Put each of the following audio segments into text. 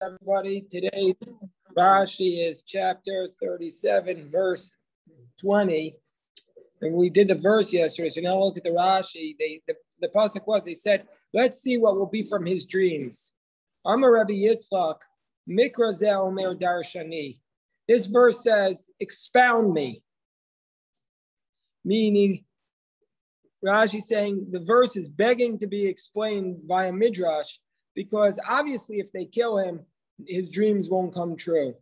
Everybody, today's Rashi is chapter 37, verse 20. And we did the verse yesterday, so now look at the Rashi. The pasuk was, they said, let's see what will be from his dreams. Amar Rabbi Yitzchak, Mikra Zeh Omer Darshani. This verse says, expound me. Meaning, Rashi saying the verse is begging to be explained via Midrash, because obviously if they kill him, his dreams won't come true.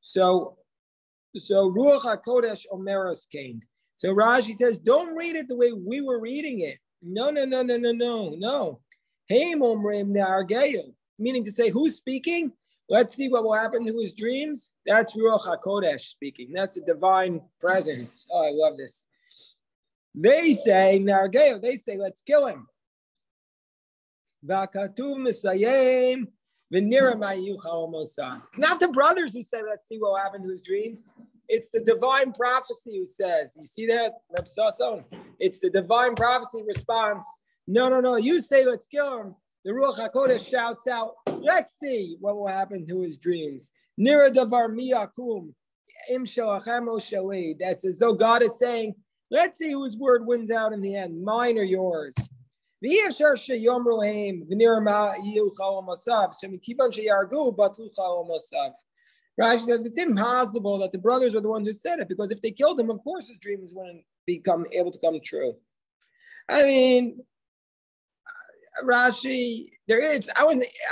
So Ruach HaKodesh Omeras came. So Rashi says, don't read it the way we were reading it. No. Heim Omrim Ne'argeyu. Meaning to say, who's speaking? Let's see what will happen to his dreams. That's Ruach HaKodesh speaking. That's a divine presence. Oh, I love this. They say, Ne'argeyu, they say, let's kill him. It's not the brothers who say, let's see what will happen to his dream. It's the divine prophecy who says, you see that? It's the divine prophecy response. No. You say, let's kill him. The Ruach HaKodesh shouts out, let's see what will happen to his dreams. Nira davar miyakum im shalachem o shali. That's as though God is saying, let's see whose word wins out in the end, mine or yours. Rashi says it's impossible that the brothers were the ones who said it, because if they killed him, of course his dreams wouldn't become able to come true. I mean, Rashi, there is. I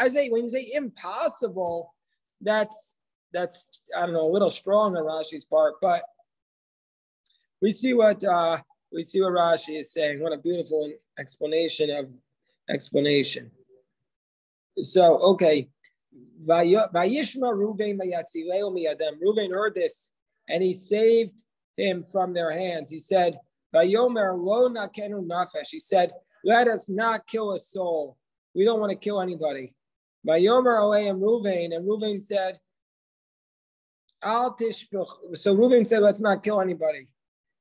say when you say impossible, that's I don't know, a little strong on Rashi's part, but we see what Rashi is saying. What a beautiful explanation of explanation. So, okay. Vayishma Ruvain vayatzileu miyadam. Ruvain heard this, and he saved him from their hands. He said, Vayomer lo nakenu nafesh. He said, let us not kill a soul. We don't want to kill anybody. Vayomer aleim Ruvain, and Ruvain said, Al tishbuch. So Ruvain said, let's not kill anybody.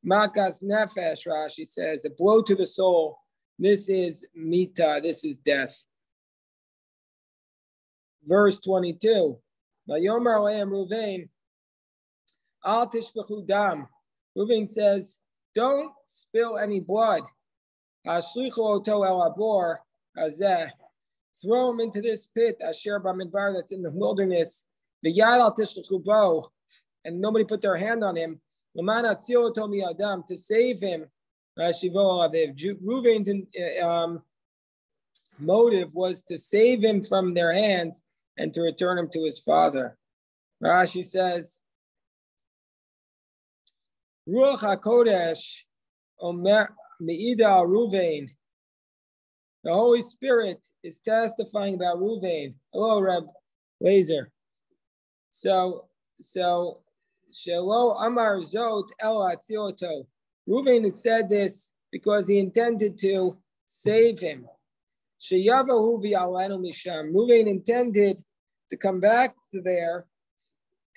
Makas nefesh, Rashi says, a blow to the soul. This is mita, this is death. Verse 22. Vayomer aleim Ruvain, al tishbechu dam. Ruvain says, don't spill any blood. Ashlichu oto el abor hazeh. Throw him into this pit, asher bamidbar, that's in the wilderness. V'yad al tishlechu bo, and nobody put their hand on him. To save him. Reuven's motive was to save him from their hands and to return him to his father. Rashi says, Ruach HaKodesh Omer Me'ida Reuven. The Holy Spirit is testifying about Reuven. Hello, Reb Laser. So Shelo Amar Zot El Atzioto. Reuven said this because he intended to save him. Sheyavahu v'yalenu misham. Reuven intended to come back to there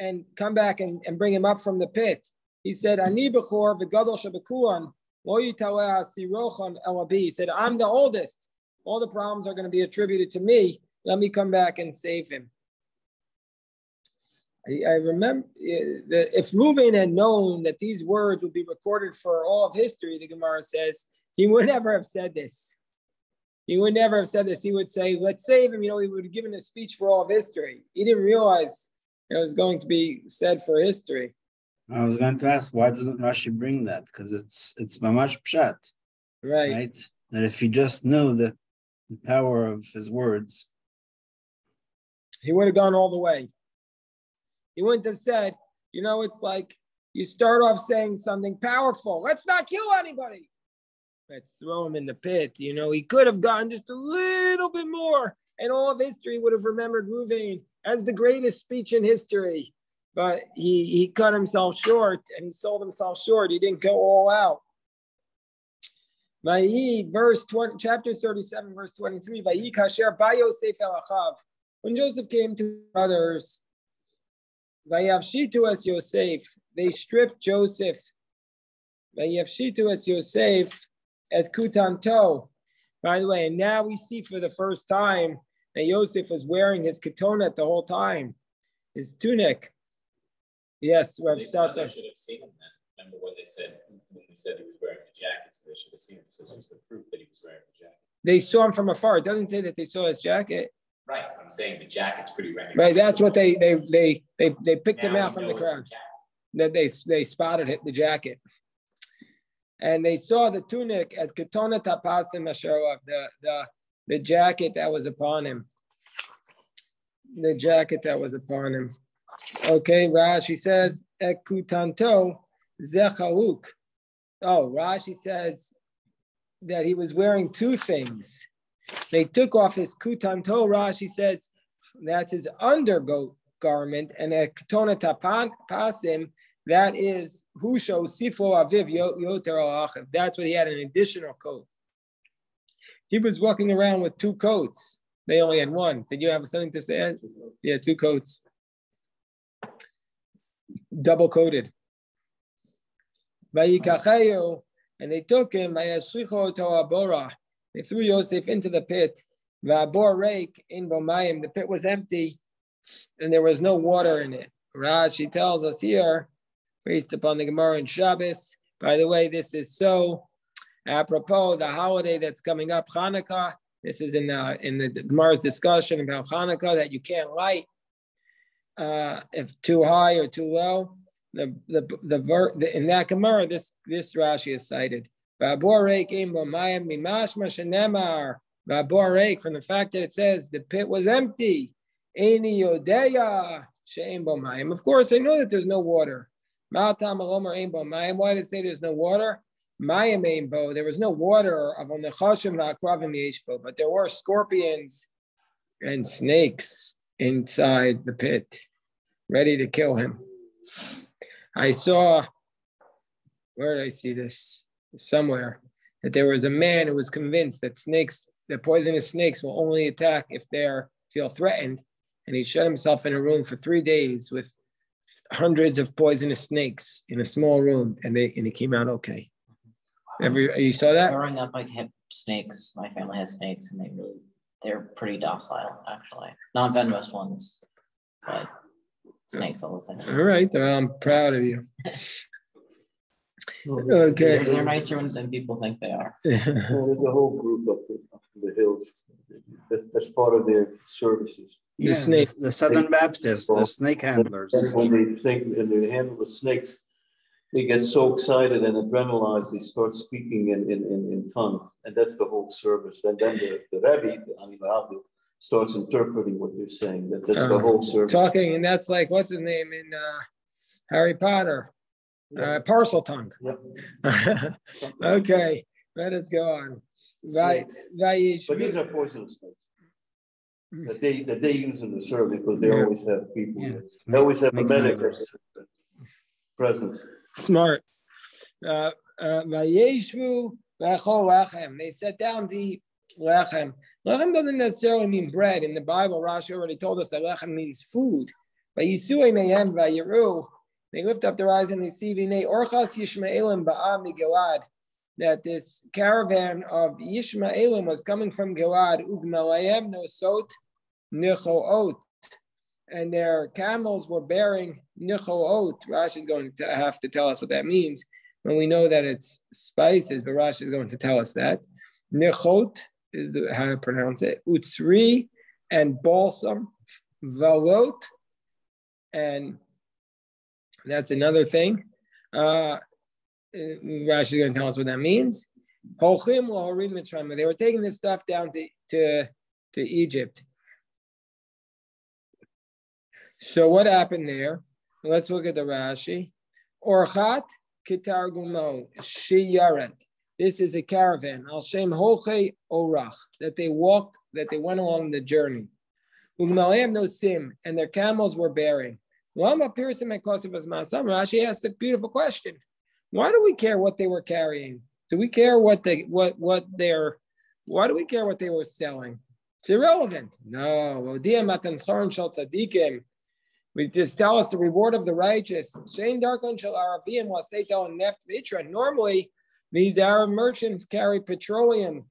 and come back and bring him up from the pit. He said, Ani b'chor v'gadol shebekuan lo yitaleh asirochon el abi. He said, I'm the oldest. All the problems are going to be attributed to me. Let me come back and save him. I remember if Reuven had known that these words would be recorded for all of history, the Gemara says, he would never have said this. He would never have said this. He would say, let's save him. He would have given a speech for all of history. He didn't realize it was going to be said for history. I was going to ask, why doesn't Rashi bring that? Because it's mamash pshat. Right? That if he just knew the power of his words, he would have gone all the way. He wouldn't have said, it's like you start off saying something powerful. Let's not kill anybody. Let's throw him in the pit. He could have gone just a little bit more, and all of history would have remembered Reuven as the greatest speech in history. But he cut himself short, and he sold himself short. He didn't go all out. Chapter 37, verse 23. When Joseph came to brothers, Vayavshitu es Yosef, they stripped Joseph. Vayavshitu es Yosef et kutanto. By the way, and now we see for the first time and Yosef was wearing his ketonet the whole time, his tunic. Yes, Rav Sasa. They should have seen him then. Remember when we said he was wearing the jacket, so they should have seen him. So this was the proof that he was wearing the jacket. They saw him from afar. It doesn't say that they saw his jacket. Right. I'm saying the jacket's pretty recognizable. Right. That's what they picked him out from the crowd. That they spotted it, the jacket. And they saw the tunic at Ketona Tapasim Asherov, the jacket that was upon him. The jacket that was upon him. Okay, Rashi says, Ekutanto Zechaluk. Oh, Rashi says that he was wearing two things. They took off his kutanto, Rashi says, that's his undergarment, and Ketona Tapasim, that is Husho Sifo Aviv Yoter Achav. That's what he had, an additional coat. He was walking around with two coats. They only had one. Did you have something to say? Yeah, two coats. Double coated. Vayikachayu, and they took him. They threw Yosef into the pit. Va'abor reik in bomayim. The pit was empty, and there was no water in it. Rashi tells us here, based upon the Gemara in Shabbos. By the way, this is so apropos the holiday that's coming up, Hanukkah. This is in the Gemara's discussion about Hanukkah, that you can't light if too high or too low. In that Gemara, this Rashi is cited. From the fact that it says the pit was empty. Of course, I know that there's no water. Why did it say there's no water? There was no water, but there were scorpions and snakes inside the pit, ready to kill him. I saw, where did I see this? Somewhere, that there was a man who was convinced that poisonous snakes will only attack if they feel threatened, and he shut himself in a room for 3 days with hundreds of poisonous snakes in a small room, and he came out okay. You saw that? Growing up, I had snakes. My family has snakes, and they're pretty docile, actually. Non-venomous ones, but snakes all the same. All right, well, I'm proud of you. Okay. They're nicer than people think they are. Well, there's a whole group up in the hills. That's part of their services. The Southern Baptists, the snake handlers. When they handle the snakes, they get so excited and adrenalized, they start speaking in tongues. And that's the whole service. And then the Rebbe, Rabbi, starts interpreting what they're saying. That's the whole service. Talking, and that's like, what's his name in Harry Potter? Parcel tongue. Yep. Okay, let us go on. But these are poisonous snakes that they use in the service, because they always have people. Yeah. They always have a medic present. Smart. Vayeishev lechem. They sat down to eat lechem. Lechem doesn't necessarily mean bread. In the Bible, Rashi already told us that lechem means food. Vayisuei mehem vayiru. They lift up their eyes and they see Orchas Yishmaelim Ba'am Gilad, that this caravan of Yishmaelim was coming from Gilad, Ugmalayem Nosot Nichoot, and their camels were bearing Nichoot. Rashi is going to have to tell us what that means when we know that it's spices, but Rashi is going to tell us that. Nichot is how to pronounce it. Utsri and balsam, Valot, and that's another thing. Rashi is going to tell us what that means. They were taking this stuff down to Egypt. So what happened there? Let's look at the Rashi. Orchat kitargumo shiyaret. This is a caravan. Al shem holche orach, that they went along the journey. Ugmalayim no sim, and their camels were bearing. Rashi asked a beautiful question. Why do we care what they were carrying? Do we care why do we care what they were selling? It's irrelevant. No. We just tell us the reward of the righteous. Normally, these Arab merchants carry petroleum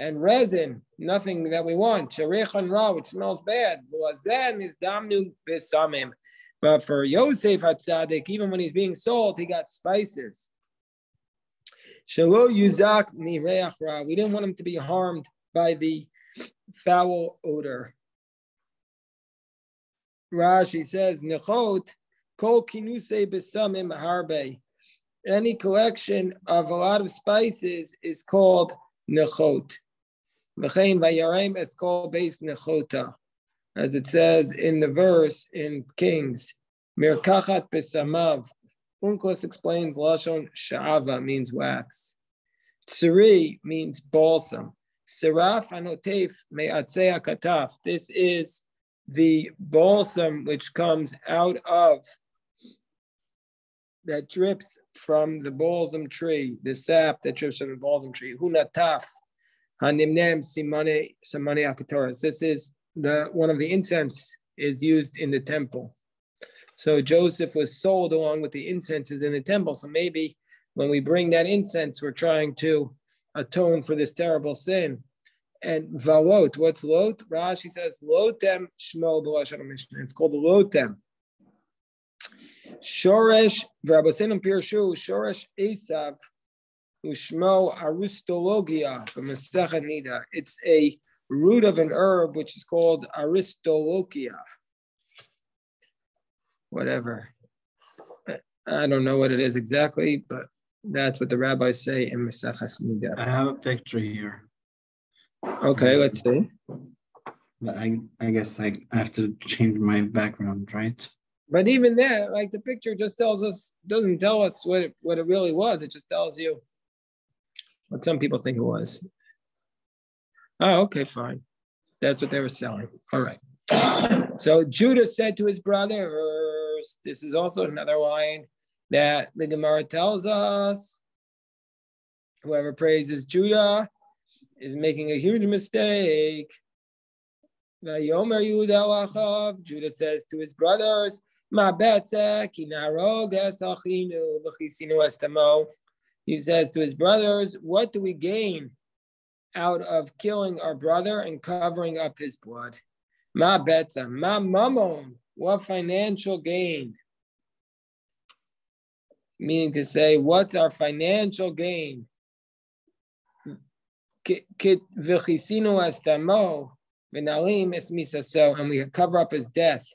and resin, nothing that we want. Sharichan ra, which smells bad. Lazen is damnu besamim. But for Yosef HaTzadik, even when he's being sold, he got spices. Shelo yuzak mireach ra. We didn't want him to be harmed by the foul odor. Rashi says, Nechot, kol kinusei besamim harbe. Any collection of a lot of spices is called nechot. V'chein vayarem is called base nechota. As it says in the verse in Kings, Mirkachat besamav. Unkos explains Lashon Sha'ava means wax. Tsuri means balsam. Seraf anotef me'atzei kataf. This is the balsam which comes out of, that drips from the balsam tree, the sap that drips from the balsam tree. Hunataf hanimnem simane akatoras. This is one of the incense is used in the temple. So Joseph was sold along with the incenses in the temple. So maybe when we bring that incense, we're trying to atone for this terrible sin. And valot, what's lot? Rashi says lotem shmo b'lashon Mishnah. It's called lotem. Shoresh v'rabasenim pirshu shoresh esav ushmo aristologia b'masechet nida. It's a root of an herb which is called aristologia. Whatever. I don't know what it is exactly, but that's what the rabbis say in Masechas Nida. I have a picture here. Okay, let's see. But I guess I have to change my background, right? But even that, like the picture just tells us, doesn't tell us what it really was. It just tells you what some people think it was. Oh, okay, fine. That's what they were selling. All right. So Judah said to his brothers, this is also another line that the Gemara tells us, whoever praises Judah is making a huge mistake. Judah says to his brothers, he says to his brothers, what do we gain out of killing our brother and covering up his blood? Ma betza, ma mamon, what financial gain? Meaning to say, what's our financial gain? V'chisinu estamo, v'nalim es misaso, and we cover up his death.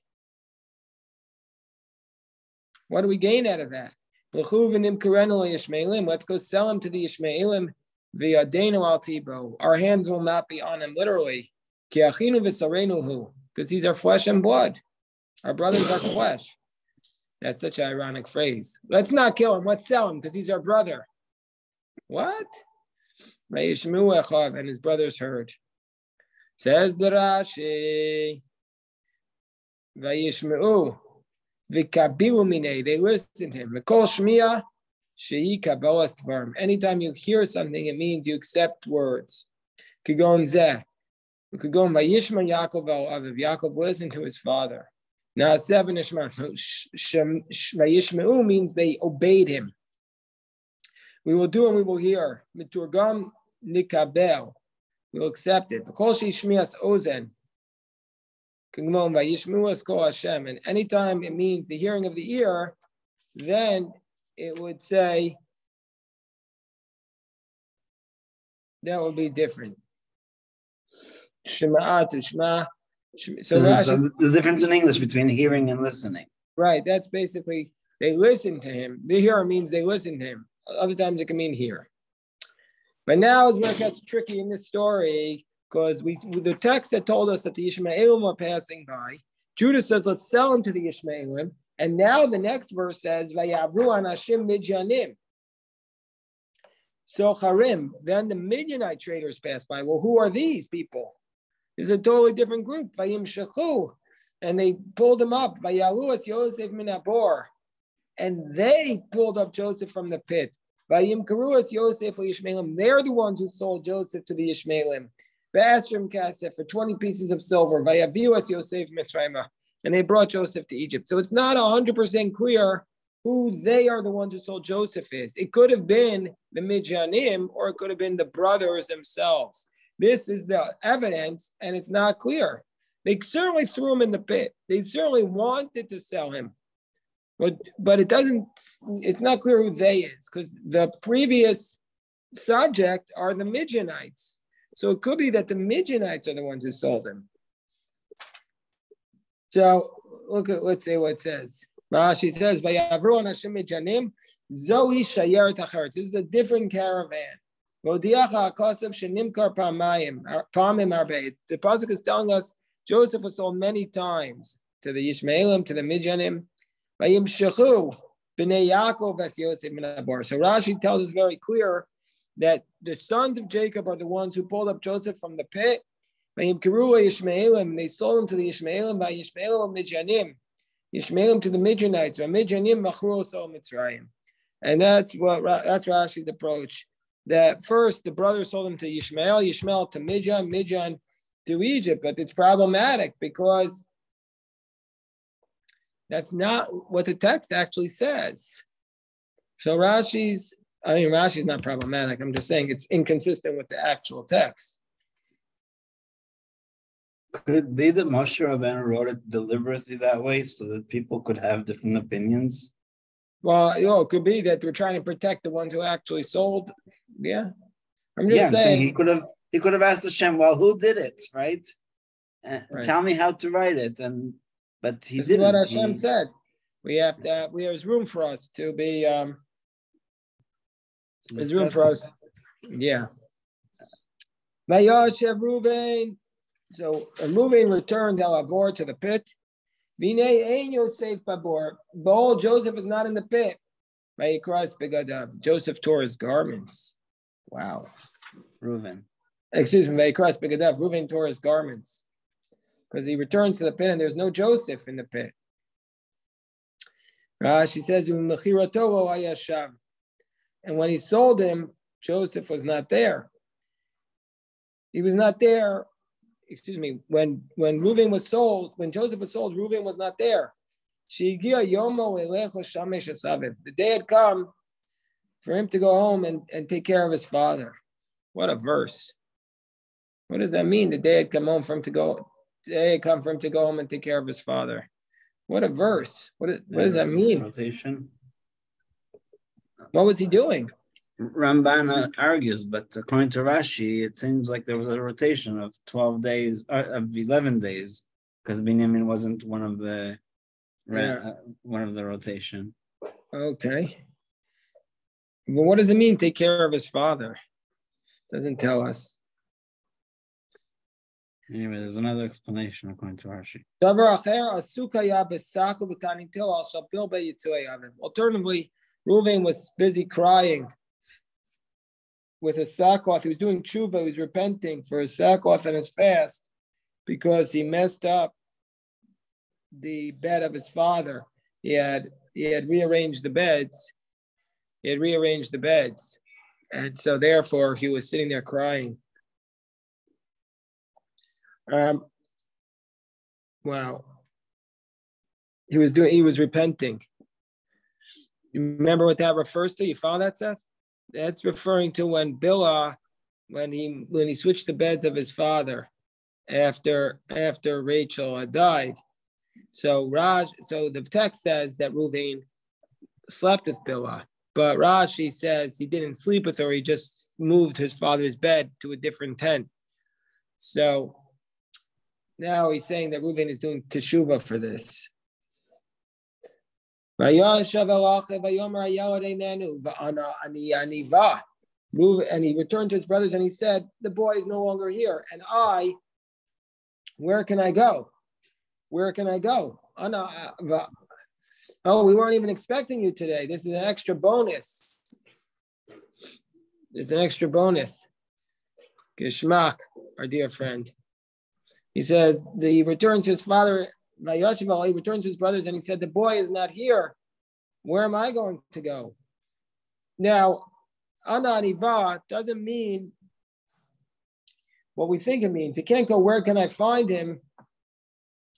What do we gain out of that? Let's go sell him to the Ishmaelim. Our hands will not be on him literally. Because these are flesh and blood. Our brothers are flesh. That's such an ironic phrase. Let's not kill him. Let's sell him because he's our brother. What? And his brothers heard. Says the Rashi. Vayishmeu. V'kabilu minei. They listened to him. Mikol shmiya shehi kabbalas dvarim. Anytime you hear something, it means you accept words. Kigon zeh. We could go Vayishma Yaakov al Aviv. Yaakov listened to his father. Now seven Ishma. So Vayishmeu means they obeyed him. We will do and we will hear. Miturgam nikabel. We will accept it. Kol shishmias ozen. Kigmon Vayishmeu eskol Hashem. And anytime it means the hearing of the ear, then it would say that would be different. Shema'atu, Shema. So the difference in English between hearing and listening. Right, that's basically, they listen to him. The hearer means they listen to him. Other times it can mean hear. But now is where it gets tricky in this story, because the text that told us that the Ishmaelim were passing by, Judah says, let's sell him to the Ishmaelim. And now the next verse says, Vayavru anashim midyanim. So Harim, then the Midianite traders passed by. Well, who are these people? This is a totally different group. Vayim shechu, and they pulled him up. Vayalu es Yosef min habor, and they pulled up Joseph from the pit. Vayim karu es Yosef l'Yishmaelim. They're the ones who sold Joseph to the Ishmaelim. Be'asrim kasef for 20 pieces of silver. Vayaviu es Yosef Mitzrayma, and they brought Joseph to Egypt. So it's not 100% clear who they are the ones who sold Joseph is. It could have been the Midyanim, or it could have been the brothers themselves. this is the evidence, and it's not clear. They certainly threw him in the pit. They certainly wanted to sell him. But it's not clear who they is, because the previous subject are the Midianites. So it could be that the Midianites are the ones who sold him. So let's see what it says. Rashi says, this is a different caravan. The pasuk is telling us Joseph was sold many times to the Yishmaelim, to the Midianim. So Rashi tells us very clear that the sons of Jacob are the ones who pulled up Joseph from the pit. They sold him to the Yishmaelim, Yishmaelim to the Midianites, and that's Rashi's approach. That first the brothers sold him to Yishmael to Midian to Egypt, but it's problematic because that's not what the text actually says. So Rashi's not problematic. I'm just saying it's inconsistent with the actual text. Could it be that Moshe Rabbeinu wrote it deliberately that way so that people could have different opinions? Well, it could be that we're trying to protect the ones who actually sold. Yeah, I'm just saying he could have asked Hashem, well, who did it, right? Right. Tell me how to write it, but he this didn't. Is what Hashem said. There's room for us to be. There's room for us. Yeah. Vayeishev Ruvain. So Ruvain returned El Abor to the pit. Vine ein Yosef babor. Behold, Joseph is not in the pit. Vayikras begadav. Joseph tore his garments. Wow. Reuven. Excuse me. Vayikras begadav. Reuven tore his garments because he returns to the pit and there's no Joseph in the pit. She says, and when he sold him, Joseph was not there. He was not there. Excuse me. When Reuven was sold, when Joseph was sold, Reuven was not there. The day had come for him to go home and take care of his father. What a verse. What does that mean? The day had come home for him to go. The day had come for him to go home and take care of his father. What a verse. What does that mean? Rotation. What was he doing? Ramban argues, but according to Rashi, it seems like there was a rotation of 12 days, of 11 days, because Binyamin wasn't one of the rotation. Okay. But what does it mean, take care of his father? Doesn't tell us. Anyway, there's another explanation according to Rashi. Alternatively, Reuven was busy crying with his sackcloth. He was doing tshuva. He was repenting for his sackcloth and his fast because he messed up the bed of his father. He had rearranged the beds. And so therefore he was sitting there crying. Wow. He was repenting. You remember what that refers to? You follow that, Seth? That's referring to when Bilah, when he switched the beds of his father after Rachel had died. So the text says that Reuven slept with Bilah, but Rashi says he didn't sleep with her. He just moved his father's bed to a different tent. So now he's saying that Reuven is doing teshuvah for this. And he returned to his brothers and he said, the boy is no longer here. And where can I go? Oh, we weren't even expecting you today. This is an extra bonus. Gishmak, our dear friend. He says, he returns to his father, he returns to his brothers and he said, the boy is not here. Where am I going to go? Now, Ana Aniva doesn't mean what we think it means. It can't go, where can I find him?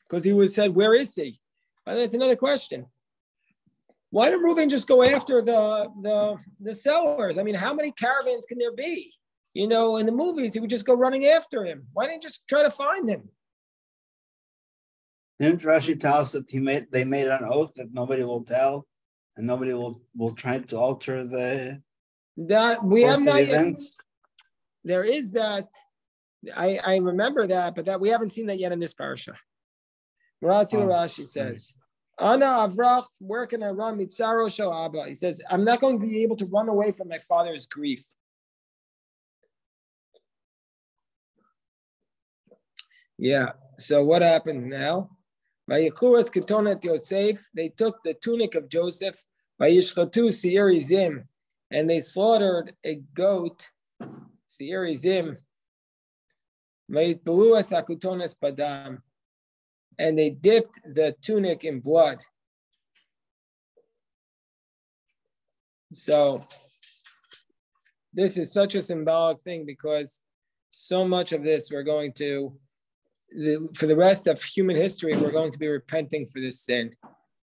Because he was said, where is he? That's another question. Why didn't Reuven just go after the sellers? I mean, how many caravans can there be? in the movies, he would just go running after him. Why didn't you just try to find him? Didn't Rashi tell us that they made an oath that nobody will tell and nobody will try to alter the we have not events? There is that. I remember that, but that we haven't seen that yet in this parasha. Rashi says, Ana Avrach, where can I run? Mitzaro Shel Abba. He says, I'm not going to be able to run away from my father's grief. Yeah. So what happens now? Vayikuras Ketonet Yosef. They took the tunic of Joseph. Vayishchatu Seiri Zim, and they slaughtered a goat. Seiri Zim. Vayitbeluas Akutones Padam, and they dipped the tunic in blood. So this is such a symbolic thing because so much of this we're going to, for the rest of human history, we're going to be repenting for this sin.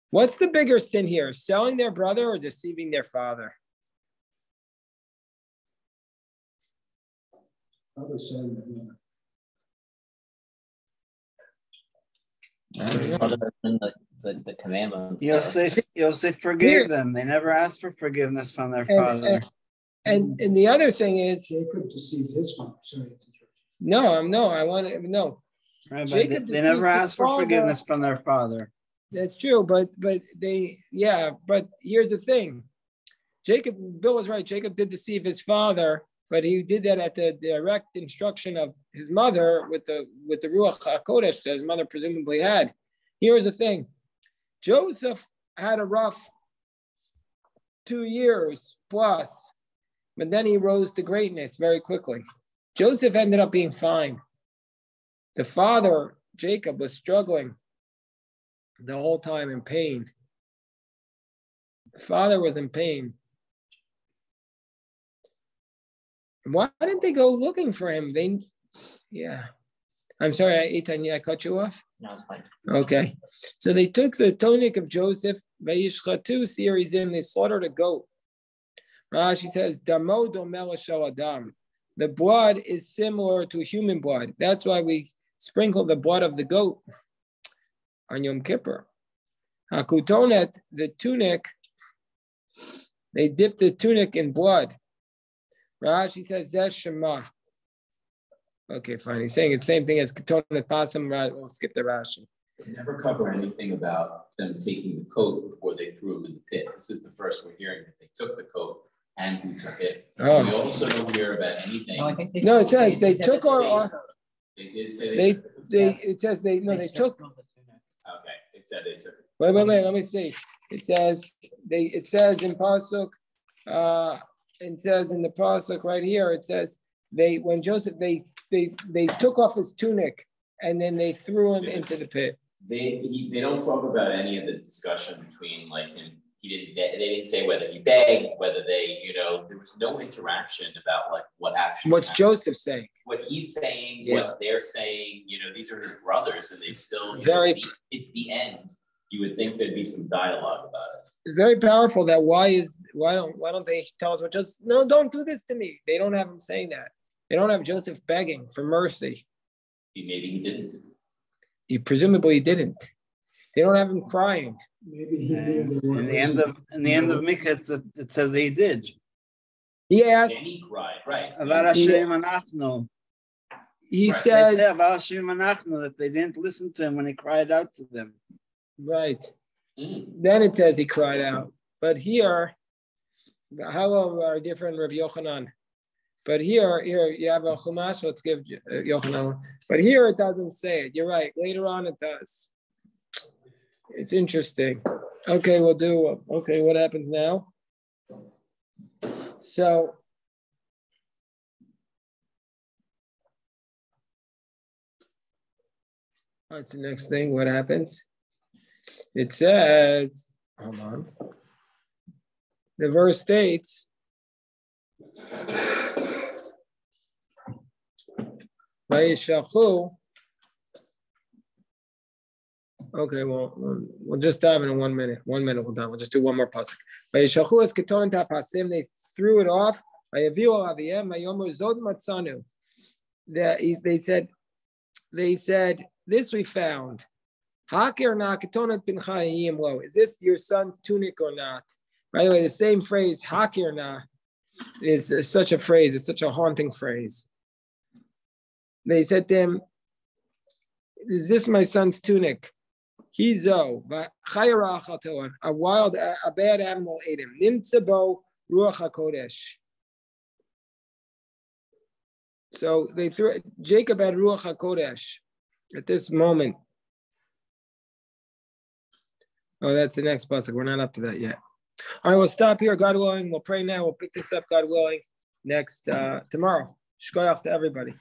What's the bigger sin here? Selling their brother or deceiving their father? The commandments. Yosef forgave them. They never asked for forgiveness from their father. And the other thing is, Jacob deceived his father. Sorry. Right, Jacob they never asked for forgiveness from their father. That's true, but here's the thing. Bill was right. Jacob did deceive his father, but he did that at the direct instruction of his mother with the Ruach HaKodesh that his mother presumably had. Here's the thing. Joseph had a rough 2 years plus, but then he rose to greatness very quickly. Joseph ended up being fine. The father, Jacob, was struggling the whole time in pain. The father was in pain. Why didn't they go looking for him? I'm sorry, Eitan, I cut you off? No, it's fine. Okay. So they took the tunic of Joseph, Vayishchatu Sirizim, they slaughtered a goat. Rashi says, Damo domel shel adam. The blood is similar to human blood. That's why we sprinkle the blood of the goat on Yom Kippur. Hakutonet, the tunic, they dipped the tunic in blood. Rashi says, Zesh Shema. Okay, fine. He's saying it's the same thing as Ketonet Pasum. We'll skip the Rashi. They never cover anything about them taking the coat before they threw him in the pit. This is the first we're hearing that they took the coat and who took it. Oh. We also don't hear about anything. No, I think it says they took our. They did say it says they took. Okay, it said they took it. Wait, let me see. It says in Pasuk, it says in the Pasuk right here, it says when Joseph, they took off his tunic and then they threw him into the pit. They don't talk about any of the discussion between like him. They didn't say whether he begged, whether they, there was no interaction about like what actually. What's happened. Joseph saying? What he's saying, what they're saying, these are his brothers, and they still. It's the end. You would think there'd be some dialogue about it. It's very powerful. That why don't they tell us? Don't do this to me. They don't have him saying that. They don't have Joseph begging for mercy. Maybe he didn't. He presumably didn't. They don't have him crying. Maybe he did. In the end of Mikha, it says he did. He asked. And he cried, right? He says that they didn't listen to him when he cried out to them. Right. Then it says he cried out. But here, how are different Rav Yochanan? But here you have a Chumash. Let's give Yochanan. But here it doesn't say it. You're right. Later on it does. It's interesting. Okay, we'll do. Okay, what happens now? So. What's the next thing? What happens? It says, hold on. The verse states, Vayishachu. Okay, we'll just dive in 1 minute. 1 minute, we'll dive. We'll just do one more pasuk. Vayishachu es ketonet hapasim. They threw it off. They said, this we found. Is this your son's tunic or not? By the way, the same phrase, hakir na, is such a phrase. It's such a haunting phrase. They said to him, is this my son's tunic? Hizo, a bad animal ate him. Nimtzabo ruach hakodesh. So they threw, Jacob had ruach hakodesh at this moment. Oh, that's the next pasuk. We're not up to that yet. All right, we'll stop here. God willing, we'll pray now. We'll pick this up, God willing, next tomorrow. Shkoyach to everybody.